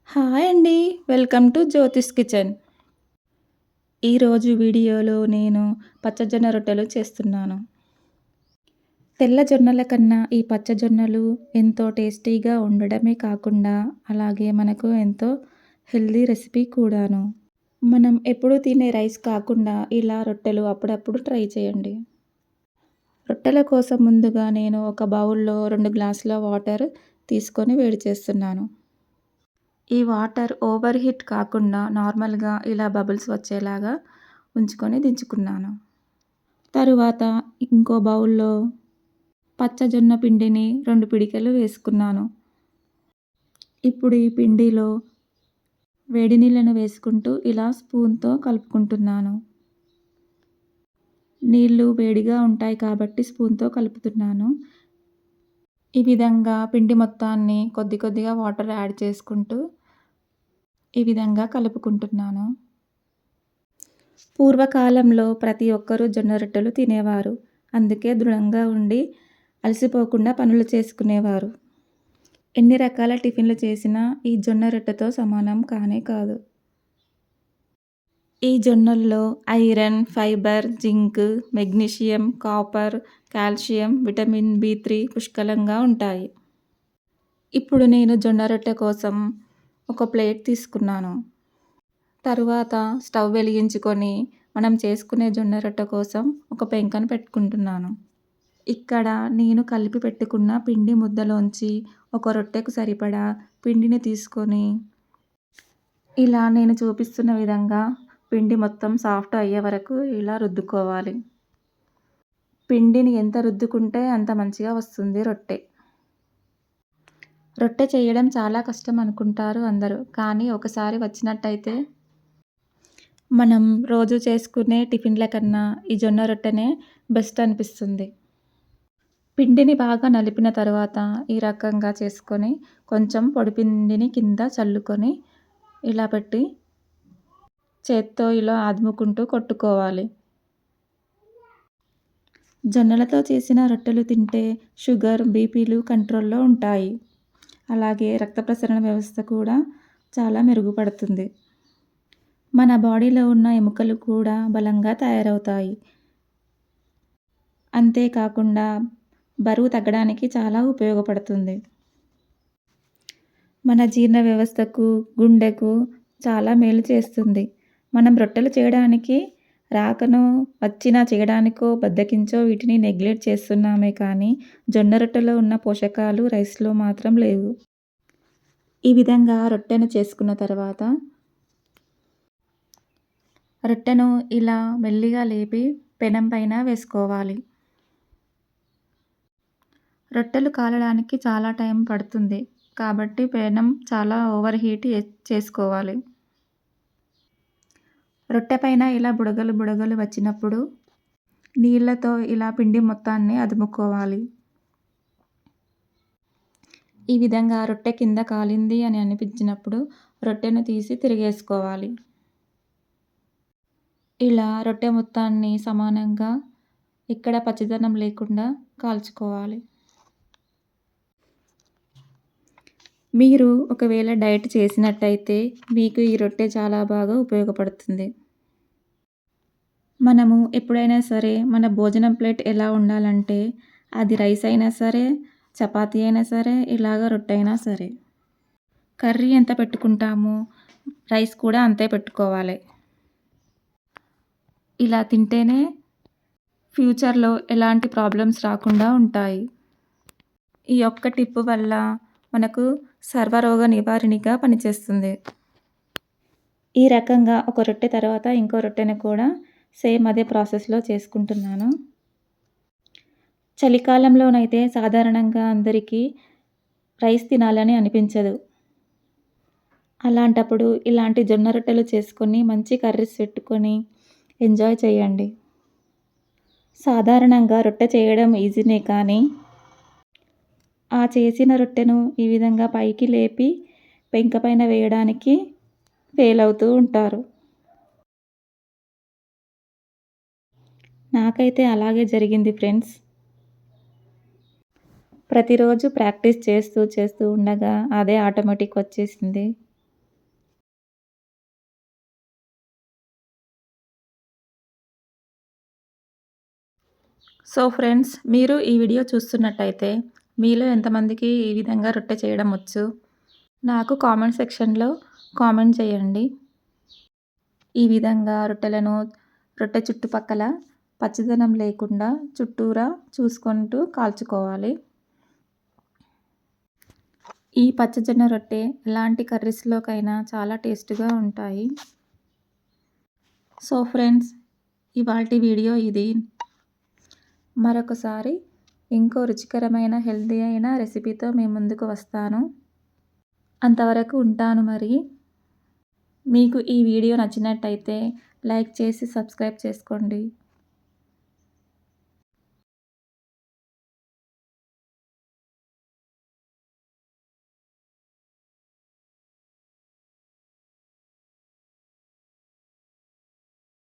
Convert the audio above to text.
Hi అండి. Welcome to Jyothish kitchen. ఈరోజు వీడియోలో నేను పచ్చజొన్న రొట్టెలు చేస్తున్నాను. తెల్ల జొన్నల కన్నా ఈ పచ్చజొన్నలు ఎంతో టేస్టీగా ఉండడమే కాకుండా అలాగే మనకు ఎంతో హెల్తీ రెసిపీ కూడాను. మనం ఎప్పుడూ తినే రైస్ కాకుండా ఇలా రొట్టెలు అప్పుడప్పుడు ట్రై చేయండి. రొట్టెల కోసం ముందుగా నేను ఒక బౌల్‌లో 2 గ్లాసుల వాటర్ తీసుకొని వేడి చేస్తున్నాను. ఈ వాటర్ ఓవర్ హీట్ కాకుండా నార్మల్‌గా ఇలా బబుల్స్ వచ్చేలాగా ఉంచుకొని దించుకున్నాను. తరువాత ఇంకో బౌల్‌లో పచ్చజొన్న పిండిని 2 పిడికెలు వేసుకున్నాను. ఇప్పుడు ఈ పిండిలో వేడి నీళ్ళను వేసుకుంటూ ఇలా స్పూన్‌తో కలుపుకుంటున్నాను. నీళ్ళు వేడిగా ఉంటాయి కాబట్టి స్పూన్‌తో కలుపుతున్నాను. ఈ విధంగా పిండి మొత్తాన్ని కొద్ది కొద్దిగా వాటర్ యాడ్ చేసుకుంటూ ఈ విధంగా కలుపుకుంటున్నాను. పూర్వకాలంలో ప్రతి ఒక్కరూ జొన్న రొట్టెలు తినేవారు. అందుకే దృఢంగా ఉండి అలసిపోకుండా పనులు చేసుకునేవారు. ఎన్ని రకాల టిఫిన్‌లు చేసినా ఈ జొన్న రొట్టెతో సమానం కానే కాదు. ఈ జొన్నల్లో iron, fibre, zinc, magnesium, copper, calcium, vitamin బి3 పుష్కలంగా ఉంటాయి. ఇప్పుడు నేను జొన్న రొట్టె కోసం ఒక ప్లేట్ తీసుకున్నాను. తరువాత స్టవ్ వెలిగించుకొని మనం చేసుకునే జొన్న రొట్టె కోసం ఒక పెంకను పెట్టుకుంటున్నాను. ఇక్కడ నేను కలిపి పెట్టుకున్న పిండి ముద్దలోంచి ఒక రొట్టెకు సరిపడా పిండిని తీసుకొని ఇలా నేను చూపిస్తున్న విధంగా పిండి మొత్తం సాఫ్ట్ అయ్యే వరకు ఇలా రుద్దుకోవాలి. పిండిని ఎంత రుద్దుకుంటే అంత మంచిగా వస్తుంది రొట్టె. రొట్టె చేయడం చాలా కష్టం అనుకుంటారు అందరూ. కానీ ఒకసారి వచ్చినట్టయితే మనం రోజు చేసుకునే టిఫిన్‌ల కన్నా ఈ జొన్న రొట్టెనే బెస్ట్ అనిపిస్తుంది. పిండిని బాగా నలిపిన తరువాత ఈ రకంగా చేసుకొని కొంచెం పొడి పిండిని కింద చల్లుకొని ఇలా పెట్టి చేత్తో ఇలా అదుముకుంటూ కొట్టుకోవాలి. జొన్నలతో చేసిన రొట్టెలు తింటే షుగర్, బీపీలు కంట్రోల్‌లో ఉంటాయి. అలాగే రక్త ప్రసరణ వ్యవస్థ కూడా చాలా మెరుగుపడుతుంది. మన బాడీలో ఉన్న ఎముకలు కూడా బలంగా తయారవుతాయి. అంతేకాకుండా బరువు తగ్గడానికి చాలా ఉపయోగపడుతుంది. మన జీర్ణ వ్యవస్థకు, గుండెకు చాలా మేలు చేస్తుంది. మనం రొట్టెలు చేయడానికి రాకనో, వచ్చినా చేయడానికో బద్ధకించో వీటిని నెగ్లెక్ట్ చేస్తున్నామే కానీ జొన్న రొట్టెలో ఉన్న పోషకాలు రైస్‌లో మాత్రం లేవు. ఈ విధంగా రొట్టెను చేసుకున్న తర్వాత రొట్టెను ఇలా మెల్లిగా లేపి పెనం పైన వేసుకోవాలి. రొట్టెలు కాలడానికి చాలా టైం పడుతుంది. కాబట్టి పెనం చాలా ఓవర్ హీట్ చేసుకోవాలి. రొట్టె పైన ఇలా బుడగలు బుడగలు వచ్చినప్పుడు నీళ్ళతో ఇలా పిండి మొత్తాన్ని అదుముకోవాలి. ఈ విధంగా రొట్టె కింద కాలింది అని అనిపించినప్పుడు రొట్టెను తీసి తిరిగేసుకోవాలి. ఇలా రొట్టె మొత్తాన్ని సమానంగా ఎక్కడ పచ్చిదనం లేకుండా కాల్చుకోవాలి. మీరు ఒకవేళ డైట్ చేసినట్టయితే మీకు ఈ రొట్టె చాలా బాగా ఉపయోగపడుతుంది. మనము ఎప్పుడైనా సరే మన భోజనం ప్లేట్ ఎలా ఉండాలంటే అది రైస్ అయినా సరే, చపాతీ అయినా సరే, ఇలాగ రొట్టె అయినా సరే. కర్రీ ఎంత పెట్టుకుంటామో రైస్ కూడా అంతే పెట్టుకోవాలి. ఇలా తింటేనే ఫ్యూచర్‌లో ఎలాంటి ప్రాబ్లమ్స్ రాకుండా ఉంటాయి. ఈ ఒక్క టిప్ వల్ల మనకు సర్వరోగ నివారణగా పనిచేస్తుంది. ఈ రకంగా ఒక రొట్టె తర్వాత ఇంకో రొట్టెను కూడా సేమ్ అదే ప్రాసెస్‌లో చేసుకుంటున్నాను. చలికాలంలోనైతే సాధారణంగా అందరికీ రైస్ తినాలని అనిపించదు. అలాంటప్పుడు ఇలాంటి జొన్న రొట్టెలు చేసుకొని మంచి కర్రీస్ పెట్టుకొని ఎంజాయ్ చేయండి. సాధారణంగా రొట్టె చేయడం ఈజీనే కానీ ఆ చేసిన రొట్టెను ఈ విధంగా పైకి లేపి పెంక పైన వేయడానికి ఫెయిల్ అవుతూ ఉంటారు. నాకైతే అలాగే జరిగింది ఫ్రెండ్స్. ప్రతిరోజు ప్రాక్టీస్ చేస్తూ ఉండగా అదే ఆటోమేటిక్ వచ్చేసింది. సో ఫ్రెండ్స్, మీరు ఈ వీడియో చూస్తున్నట్టయితే మీలో ఎంతమందికి ఈ విధంగా రొట్టె చేయడం వచ్చు? నాకు కామెంట్ సెక్షన్‌లో కామెంట్ చేయండి. ఈ విధంగా రొట్టె చుట్టుపక్కల పచ్చదనం లేకుండా చుట్టూరా చూసుకుంటూ కాల్చుకోవాలి. ఈ పచ్చజొన్న రొట్టె ఎలాంటి కర్రీస్‌లోకైనా చాలా టేస్ట్‌గా ఉంటాయి. సో ఫ్రెండ్స్, ఇవాల్టి వీడియో ఇది. మరొకసారి ఇంకో రుచికరమైన, హెల్తీ అయిన రెసిపీతో మీ ముందుకు వస్తాను. అంతవరకు ఉంటాను మరి. మీకు ఈ వీడియో నచ్చినట్టయితే లైక్ చేసి సబ్స్క్రైబ్ చేసుకోండి.